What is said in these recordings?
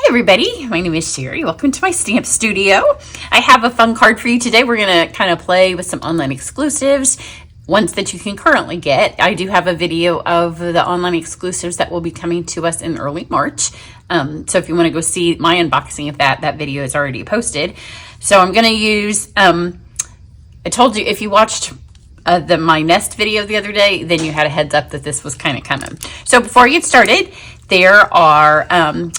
everybody, my name is Sherry. Welcome to my stamp studio. I have a fun card for you today. We're going to kind of play with some online exclusives, ones that you can currently get. I do have a video of the online exclusives that will be coming to us in early March. So if you want to go see my unboxing of that video is already posted. So I'm going to use, I told you if you watched my nest video the other day, then you had a heads up that this was kind of coming. So before I get started, there are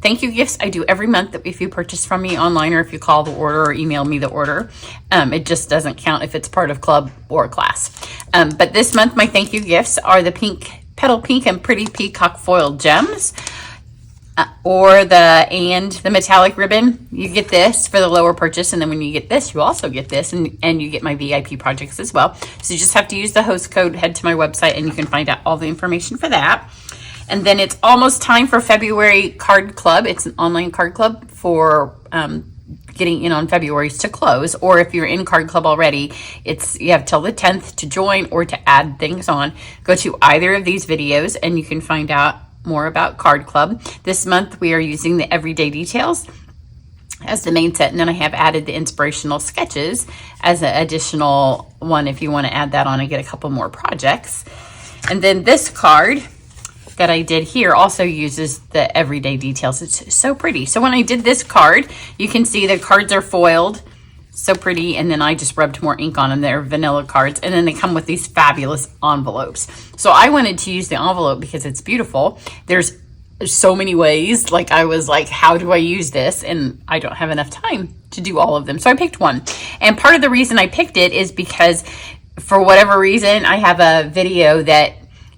thank you gifts I do every month if you purchase from me online or if you call the order or email me the order. It just doesn't count if it's part of club or class. But this month, my thank you gifts are the pink, petal pink and pretty peacock foil gems, or the metallic ribbon. You get this for the lower purchase, and then when you get this, you also get this, and you get my VIP projects as well. So you just have to use the host code, head to my website, and you can find out all the information for that. And then it's almost time for February Card Club. It's an online card club for getting in on February's to close. Or if you're in Card Club already, you have till the 10th to join or to add things on. Go to either of these videos and you can find out more about Card Club. This month we are using the Everyday Details as the main set, and then I have added the inspirational sketches as an additional one if you want to add that on and get a couple more projects. And then this card that I did here also uses the Everyday Details. It's so pretty. So when I did this card, you can see the cards are foiled, so pretty, and then I just rubbed more ink on them. They're vanilla cards, and then they come with these fabulous envelopes. So I wanted to use the envelope because it's beautiful. There's so many ways. Like I was like, how do I use this? And I don't have enough time to do all of them. So I picked one. And part of the reason I picked it is because for whatever reason, I have a video that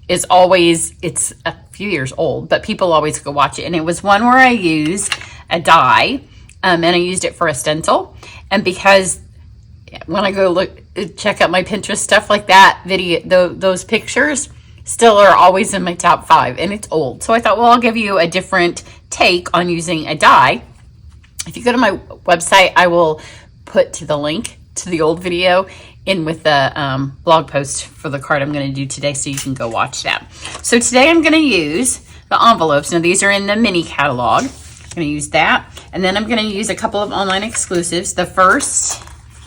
is always, it's a few years old, but people always go watch it. And it was one where I used a die, and I used it for a stencil. And because when I go check out my Pinterest stuff like that, those pictures still are always in my top 5, and it's old. So I thought, well, I'll give you a different take on using a die. If you go to my website, I will put the link to the old video in with the blog post for the card I'm going to do today, so you can go watch that. So today I'm going to use the envelopes. Now these are in the mini catalog. I'm going to use that, and then I'm going to use a couple of online exclusives. The first,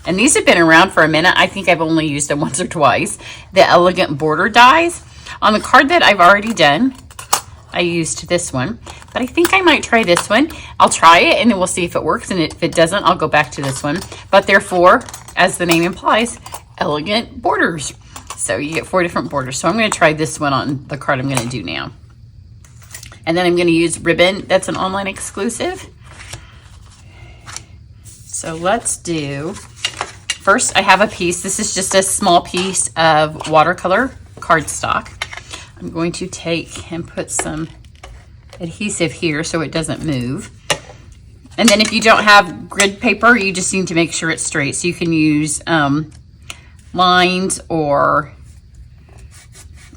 and these have been around for a minute, I think I've only used them once or twice, the elegant border dies. On the card that I've already done, I used this one, but I think I might try this one. I'll try it and then we'll see if it works, and if it doesn't, I'll go back to this one. But they're 4, as the name implies, elegant borders. So you get 4 different borders. So I'm going to try this one on the card I'm going to do now. And then I'm going to use ribbon. That's an online exclusive. So let's do, first I have a piece. This is just a small piece of watercolor cardstock. I'm going to take and put some adhesive here so it doesn't move. And then if you don't have grid paper, you just need to make sure it's straight. So you can use lines, or,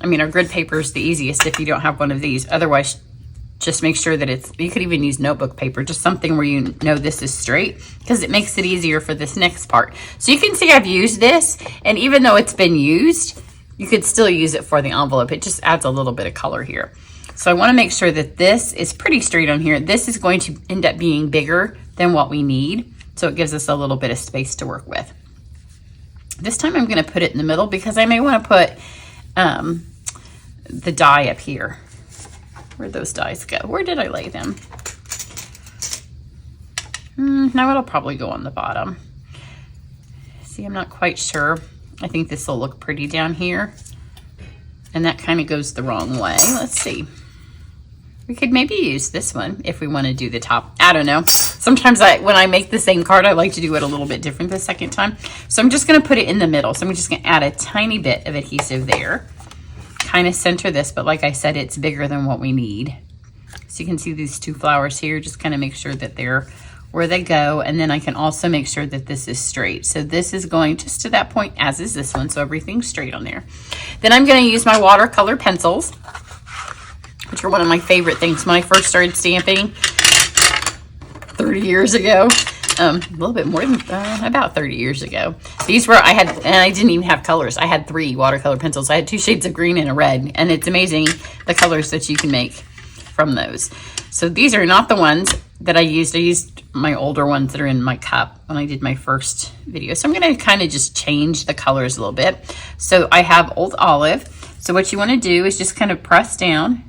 our grid paper is the easiest if you don't have one of these. Otherwise, just make sure that you could even use notebook paper, just something where you know this is straight, because it makes it easier for this next part. So you can see I've used this, and even though it's been used, you could still use it for the envelope. It just adds a little bit of color here. So I want to make sure that this is pretty straight on here. This is going to end up being bigger than what we need, so it gives us a little bit of space to work with. This time I'm going to put it in the middle because I may want to put the die up here. Where'd those dies go? Where did I lay them? Now it'll probably go on the bottom. See, I'm not quite sure. I think this will look pretty down here. And that kind of goes the wrong way. Let's see. We could maybe use this one if we want to do the top. I don't know. Sometimes when I make the same card, I like to do it a little bit different the second time. So I'm just going to put it in the middle. So I'm just going to add a tiny bit of adhesive there. Kind of center this, but like I said, it's bigger than what we need. So you can see these 2 flowers here. Just kind of make sure that they're where they go, and then I can also make sure that this is straight. So this is going just to that point, as is this one, so everything's straight on there. Then I'm going to use my watercolor pencils, which are one of my favorite things. When I first started stamping 30 years ago, a little bit more than about 30 years ago, these were, and I didn't even have colors. I had 3 watercolor pencils. I had 2 shades of green and a red, and it's amazing the colors that you can make from those. So these are not the ones that I used. I used my older ones that are in my cup when I did my first video. So I'm going to kind of just change the colors a little bit. So I have Old Olive. So what you want to do is just kind of press down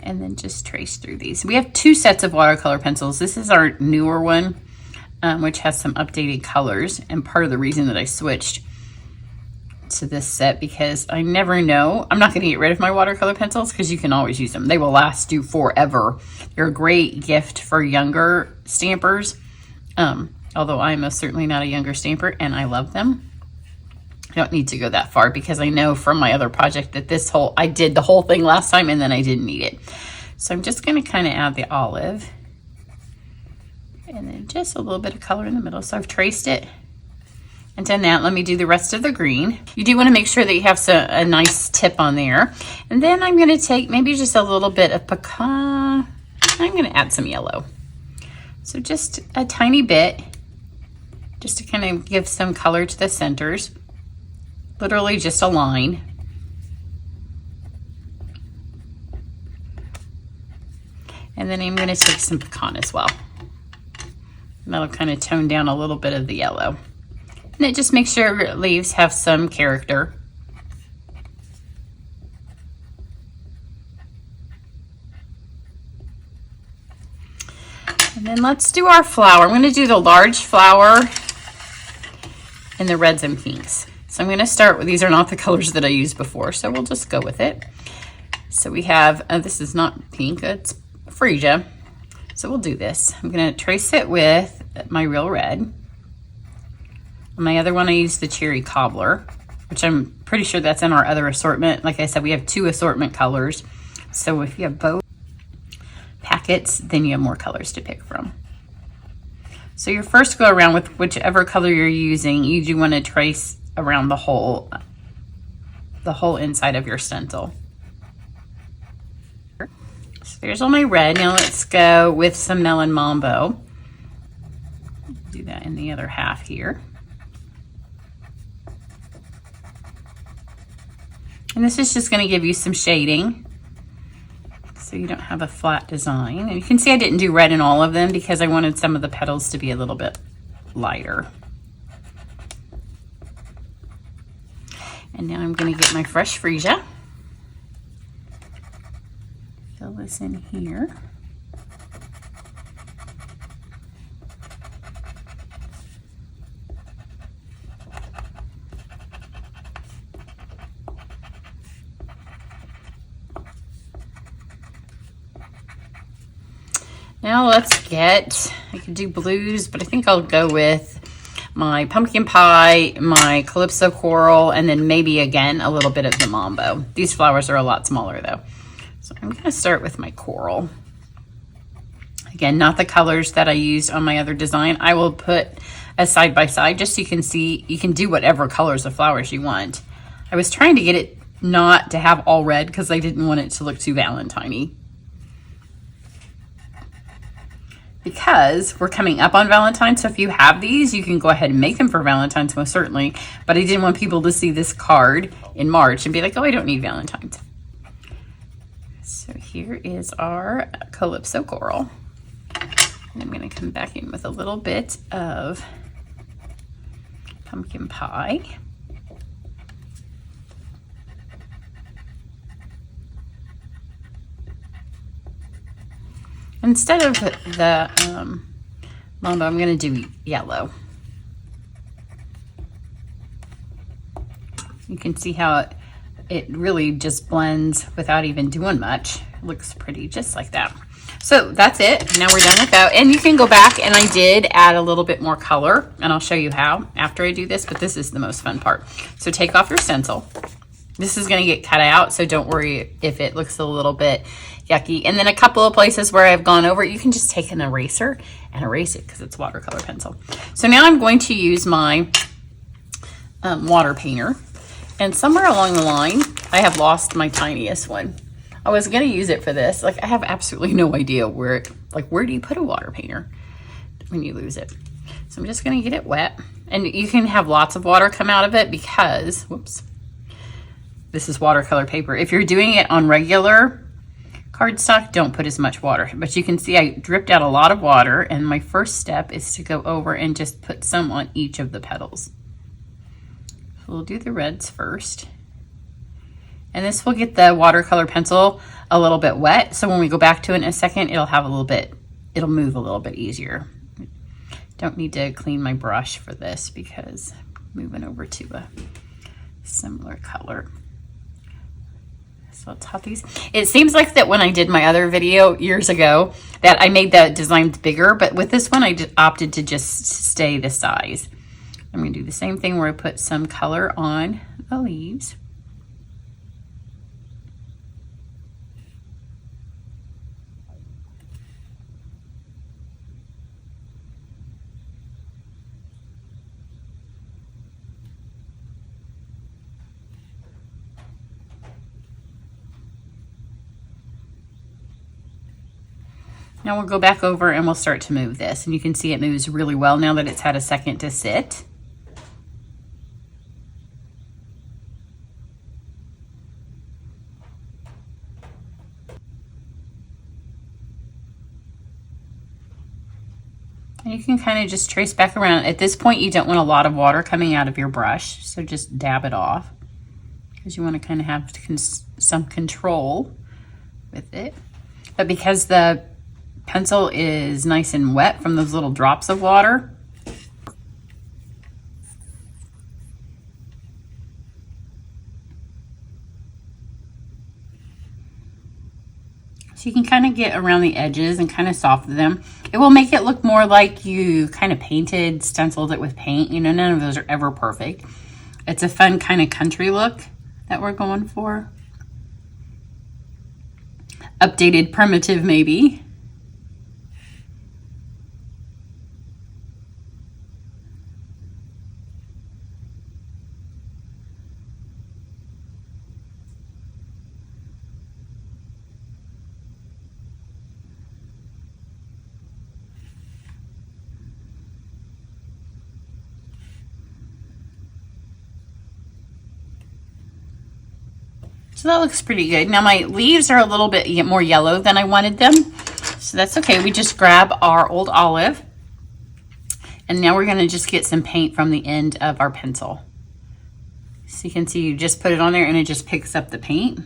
and then just trace through these. We have 2 sets of watercolor pencils. This is our newer one, which has some updated colors, and part of the reason that I switched to this set, because I never know. I'm not going to get rid of my watercolor pencils because you can always use them. They will last you forever. They're a great gift for younger stampers, although I am most certainly not a younger stamper, and I love them. I don't need to go that far because I know from my other project that I did the whole thing last time and then I didn't need it. So I'm just going to kind of add the olive and then just a little bit of color in the middle. So I've traced it and done that. Let me do the rest of the green. You do want to make sure that you have a nice tip on there. And then I'm going to take maybe just a little bit of pecan. I'm going to add some yellow. So just a tiny bit, just to kind of give some color to the centers. Literally just a line. And then I'm going to take some pecan as well. And that'll kind of tone down a little bit of the yellow. And it just makes sure your leaves have some character. And then let's do our flower. I'm going to do the large flower in the reds and pinks. So I'm going to start with, these are not the colors that I used before, so we'll just go with it. So we have, this is not pink, it's freesia. So we'll do this. I'm going to trace it with my real red. On my other one, I used the cherry cobbler, which I'm pretty sure that's in our other assortment. Like I said, we have 2 assortment colors. So if you have both packets, then you have more colors to pick from. So your first go around with whichever color you're using, you do want to trace around the whole inside of your stencil. So there's all my red. Now let's go with some Melon Mambo. Do that in the other half here. And this is just going to give you some shading so you don't have a flat design. And you can see I didn't do red in all of them because I wanted some of the petals to be a little bit lighter. And now I'm going to get my fresh freesia. Fill this in here. Now let's get, I could do blues, but I think I'll go with my pumpkin pie, my calypso coral, and then maybe again a little bit of the mambo. These flowers are a lot smaller though. So I'm going to start with my coral. Again, not the colors that I used on my other design. I will put a side by side just so you can see, you can do whatever colors of flowers you want. I was trying to get it not to have all red because I didn't want it to look too Valentine-y. Because we're coming up on Valentine's, so if you have these, you can go ahead and make them for Valentine's, most certainly. But I didn't want people to see this card in March and be like, oh, I don't need Valentine's. So here is our Calypso Coral. And I'm going to come back in with a little bit of Pumpkin Pie. Instead of the mambo, I'm going to do yellow. You can see how it really just blends without even doing much. It looks pretty just like that. So that's it. Now we're done with that. And you can go back, and I did add a little bit more color, and I'll show you how after I do this, but this is the most fun part. So take off your stencil. This is going to get cut out, so don't worry if it looks a little bit yucky. And then a couple of places where I've gone over it, you can just take an eraser and erase it because it's watercolor pencil. So now I'm going to use my water painter. And somewhere along the line, I have lost my tiniest one. I was going to use it for this. Like, I have absolutely no idea where do you put a water painter when you lose it? So I'm just going to get it wet. And you can have lots of water come out of it because, whoops, this is watercolor paper. If you're doing it on regular cardstock, don't put as much water. But you can see I dripped out a lot of water, and my first step is to go over and just put some on each of the petals. So we'll do the reds first. And this will get the watercolor pencil a little bit wet, so when we go back to it in a second, it'll move a little bit easier. Don't need to clean my brush for this because I'm moving over to a similar color. So let's hot these. It seems like that when I did my other video years ago that I made the designs bigger, but with this one I opted to just stay the size. I'm going to do the same thing where I put some color on the leaves. Now we'll go back over and we'll start to move this. And you can see it moves really well now that it's had a second to sit. And you can kind of just trace back around. At this point, you don't want a lot of water coming out of your brush, so just dab it off because you want to kind of have some control with it. But because the pencil is nice and wet from those little drops of water, so you can kind of get around the edges and kind of soften them. It will make it look more like you kind of stenciled it with paint. You know, none of those are ever perfect. It's a fun kind of country look that we're going for. Updated primitive, maybe. So that looks pretty good. Now my leaves are a little bit more yellow than I wanted them. So that's okay. We just grab our old olive. And now we're going to just get some paint from the end of our pencil. So you can see you just put it on there and it just picks up the paint.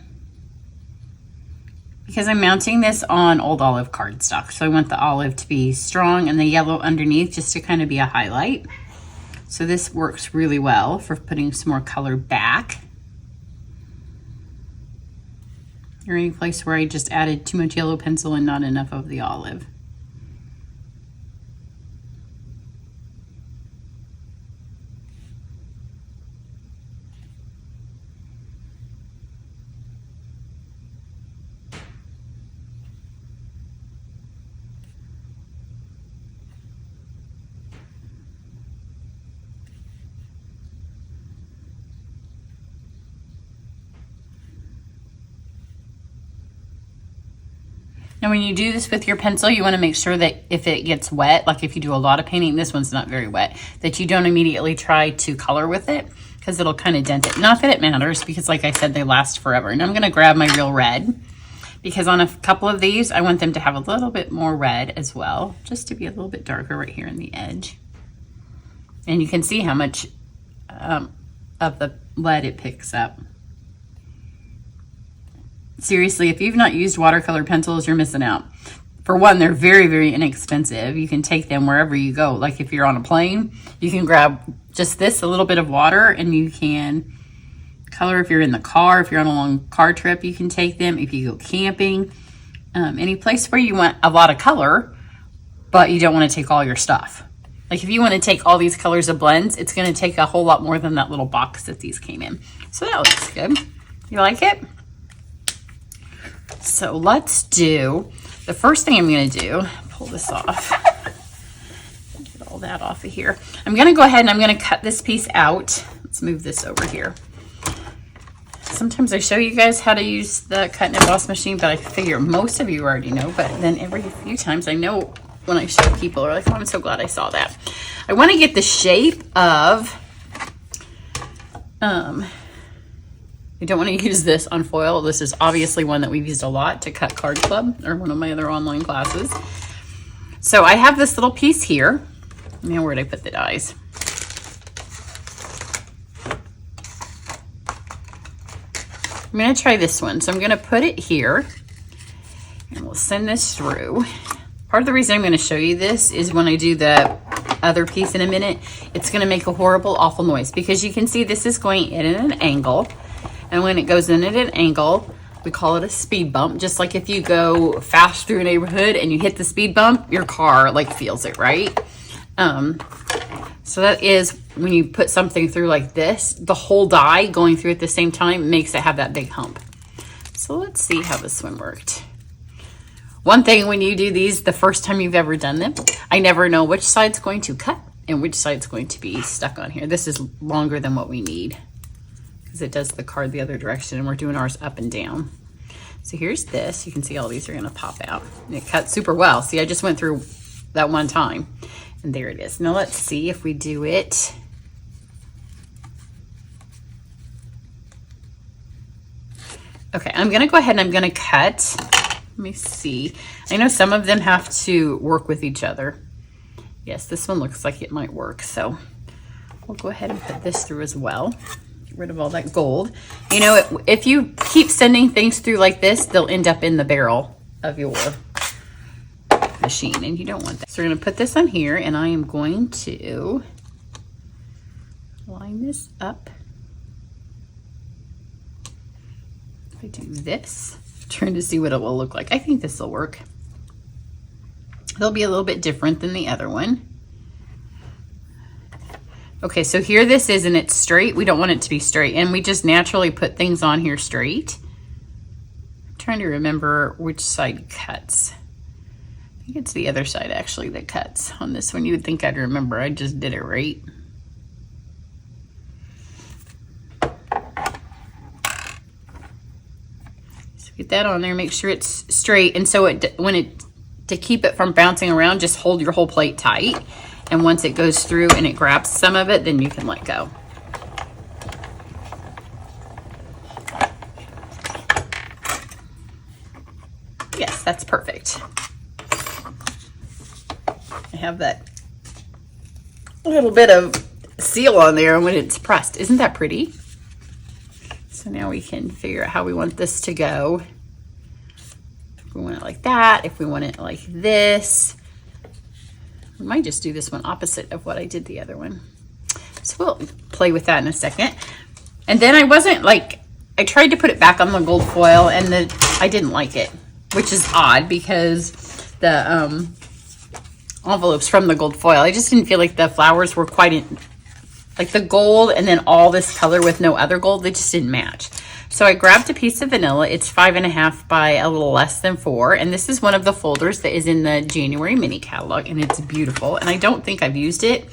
Because I'm mounting this on old olive cardstock. So I want the olive to be strong and the yellow underneath just to kind of be a highlight. So this works really well for putting some more color back. Or any place where I just added too much yellow pencil and not enough of the olive. Now when you do this with your pencil, you want to make sure that if it gets wet, like if you do a lot of painting, this one's not very wet, that you don't immediately try to color with it because it'll kind of dent it. Not that it matters because like I said, they last forever. And I'm going to grab my real red because on a couple of these, I want them to have a little bit more red as well, just to be a little bit darker right here in the edge. And you can see how much of the lead it picks up. Seriously, if you've not used watercolor pencils, you're missing out. For one, they're very, very inexpensive. You can take them wherever you go. Like if you're on a plane, you can grab just this, a little bit of water, and you can color. If you're in the car, if you're on a long car trip, you can take them. If you go camping, any place where you want a lot of color, but you don't want to take all your stuff. Like if you want to take all these colors of blends, it's going to take a whole lot more than that little box that these came in. So that looks good. You like it? So let's do, the first thing I'm going to do, pull this off, get all that off of here. I'm going to go ahead and I'm going to cut this piece out. Let's move this over here. Sometimes I show you guys how to use the cut and emboss machine, but I figure most of you already know, but then every few times I know when I show people are like, oh, I'm so glad I saw that. I want to get the shape of, We don't want to use this on foil. This is obviously one that we've used a lot to cut Card Club, or one of my other online classes. So I have this little piece here. Now where did I put the dies? I'm going to try this one. So I'm going to put it here and we'll send this through. Part of the reason I'm going to show you this is when I do the other piece in a minute, it's going to make a horrible, awful noise, because you can see this is going in at an angle. And when it goes in at an angle, we call it a speed bump. Just like if you go fast through a neighborhood and you hit the speed bump, your car like feels it, right? So that is when you put something through like this, the whole die going through at the same time makes it have that big hump. So let's see how this one worked. One thing when you do these, the first time you've ever done them, I never know which side's going to cut and which side's going to be stuck on here. This is longer than what we need, because it does the card the other direction, and we're doing ours up and down. So here's this. You can see all these are going to pop out. And it cuts super well. See, I just went through that one time, and there it is. Now let's see if we do it. Okay, I'm going to go ahead and I'm going to cut. Let me see. I know some of them have to work with each other. Yes, this one looks like it might work. So we'll go ahead and put this through as well. Get rid of all that gold. You know, if you keep sending things through like this, they'll end up in the barrel of your machine, and you don't want that. So we're going to put this on here, and I am going to line this up. If I do this, trying to see what it will look like. I think this will work. It'll be a little bit different than the other one. Okay, so here this is, and it's straight. We don't want it to be straight, and we just naturally put things on here straight. I'm trying to remember which side cuts. I think it's the other side actually that cuts on this one. You would think I'd remember. I just did it right. So get that on there, make sure it's straight, and so to keep it from bouncing around, just hold your whole plate tight. And once it goes through and it grabs some of it, then you can let go. Yes, that's perfect. I have that little bit of seal on there when it's pressed. Isn't that pretty? So now we can figure out how we want this to go. If we want it like that, if we want it like this. I might just do this one opposite of what I did the other one. So we'll play with that in a second. And then I tried to put it back on the gold foil, and I didn't like it, which is odd because the envelopes from the gold foil, I just didn't feel like the flowers were quite like the gold and then all this color with no other gold, they just didn't match. So I grabbed a piece of vanilla. It's 5.5 by a little less than 4. And this is one of the folders that is in the January mini catalog, and it's beautiful. And I don't think I've used it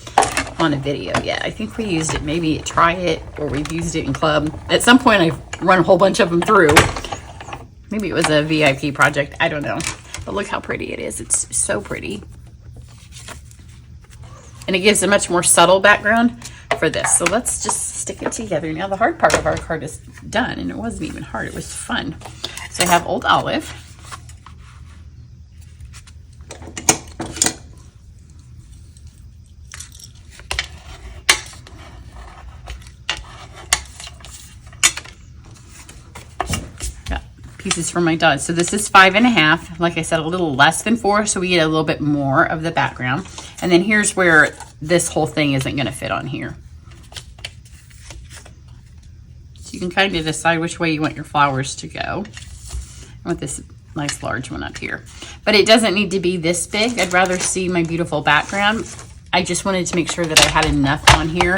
on a video yet. I think we used it maybe at Try It, or we've used it in club. At some point I've run a whole bunch of them through. Maybe it was a VIP project. I don't know. But look how pretty it is. It's so pretty. And it gives a much more subtle background for this. So let's just stick it together. Now the hard part of our card is done, and it wasn't even hard, it was fun. So I have Old Olive. Got pieces for my dots. So this is 5.5. Like I said, a little less than 4, so we get a little bit more of the background. And then here's where this whole thing isn't going to fit on here. So you can kind of decide which way you want your flowers to go. I want this nice large one up here. But it doesn't need to be this big. I'd rather see my beautiful background. I just wanted to make sure that I had enough on here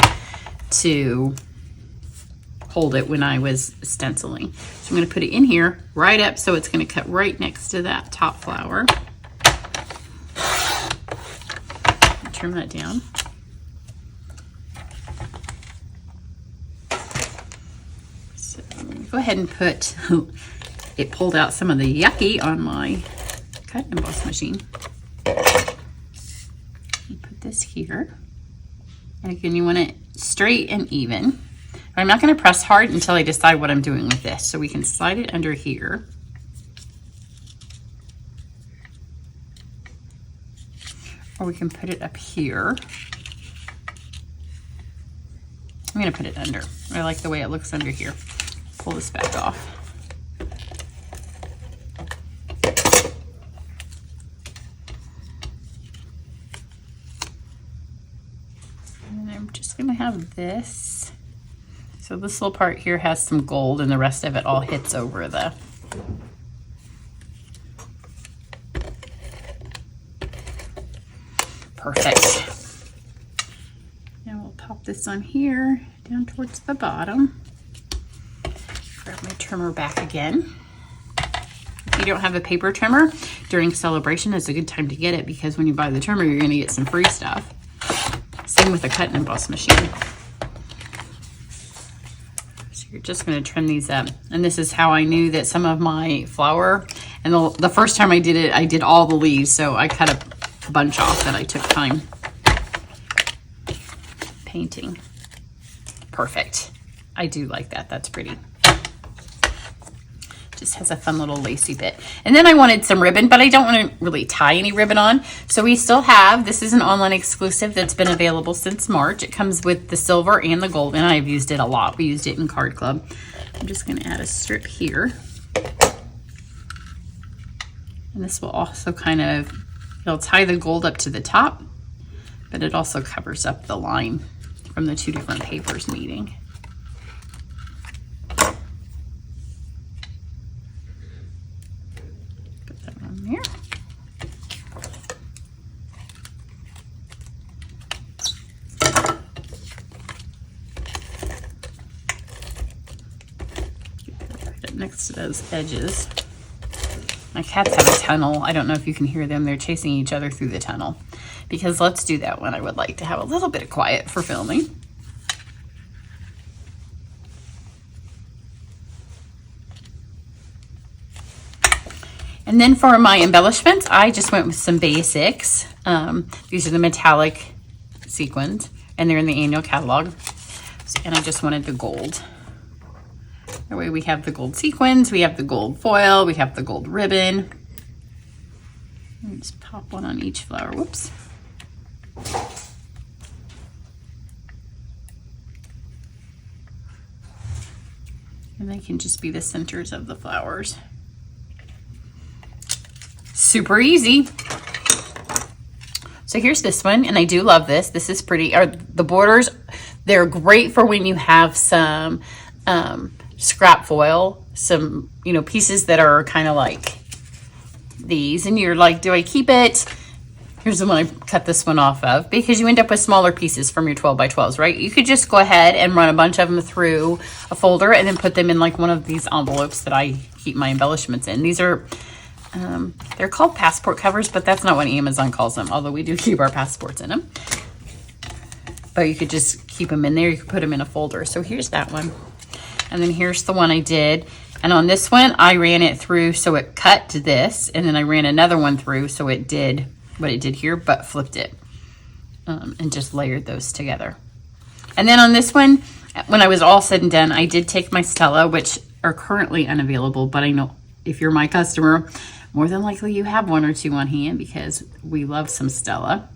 to hold it when I was stenciling. So I'm going to put it in here right up, so it's going to cut right next to that top flower. Trim that down. So I'm going to go ahead and put, it pulled out some of the yucky on my cut and emboss machine. Put this here. And again, you want it straight and even. I'm not going to press hard until I decide what I'm doing with this. So we can slide it under here. Or we can put it up here. I'm going to put it under. I like the way it looks under here. Pull this back off. And I'm just going to have this. So this little part here has some gold and the rest of it all hits over the perfect. Now we'll pop this on here down towards the bottom. Grab my trimmer back again. If you don't have a paper trimmer, during celebration is a good time to get it, because when you buy the trimmer, you're going to get some free stuff. Same with a cut and emboss machine. So you're just going to trim these up. And this is how I knew that some of my flower, and the first time I did it, I did all the leaves, so I cut a bunch off that I took time painting. Perfect. I do like that. That's pretty. Just has a fun little lacy bit. And then I wanted some ribbon, but I don't want to really tie any ribbon on. So we still have, this is an online exclusive that's been available since March. It comes with the silver and the gold, and I've used it a lot. We used it in Card Club. I'm just going to add a strip here. And this will also kind of, it'll tie the gold up to the top, but it also covers up the line from the two different papers meeting. Put that on there. Put it next to those edges. My cats have a tunnel. I don't know if you can hear them. They're chasing each other through the tunnel. Because let's do that when I would like to have a little bit of quiet for filming. And then for my embellishments, I just went with some basics. These are the metallic sequins, and they're in the annual catalog. And I just wanted the gold. That way we have the gold sequins, we have the gold foil, we have the gold ribbon. Let me just pop one on each flower. Whoops. And they can just be the centers of the flowers. Super easy. So here's this one, and I do love this. This is pretty. The borders, they're great for when you have some scrap foil, some, you know, pieces that are kind of like these, and you're like, do I keep it? Here's the one I cut this one off of, because you end up with smaller pieces from your 12 by 12s, right? You could just go ahead and run a bunch of them through a folder and then put them in like one of these envelopes that I keep my embellishments in. These are, they're called passport covers, but that's not what Amazon calls them, although we do keep our passports in them. But you could just keep them in there. You could put them in a folder. So here's that one. And then here's the one I did. And on this one, I ran it through so it cut to this, and then I ran another one through so it did what it did here, but flipped it and just layered those together. And then on this one, when I was all said and done, I did take my Stella, which are currently unavailable, but I know if you're my customer, more than likely you have one or two on hand, because we love some Stella.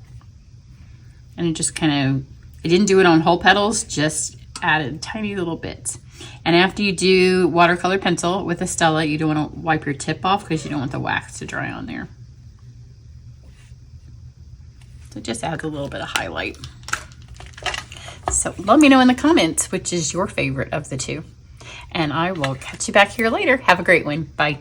And it just kind of, I didn't do it on whole petals, just added tiny little bits. And after you do watercolor pencil with a Stella, you don't want to wipe your tip off because you don't want the wax to dry on there. So just adds a little bit of highlight. So let me know in the comments which is your favorite of the two. And I will catch you back here later. Have a great one. Bye.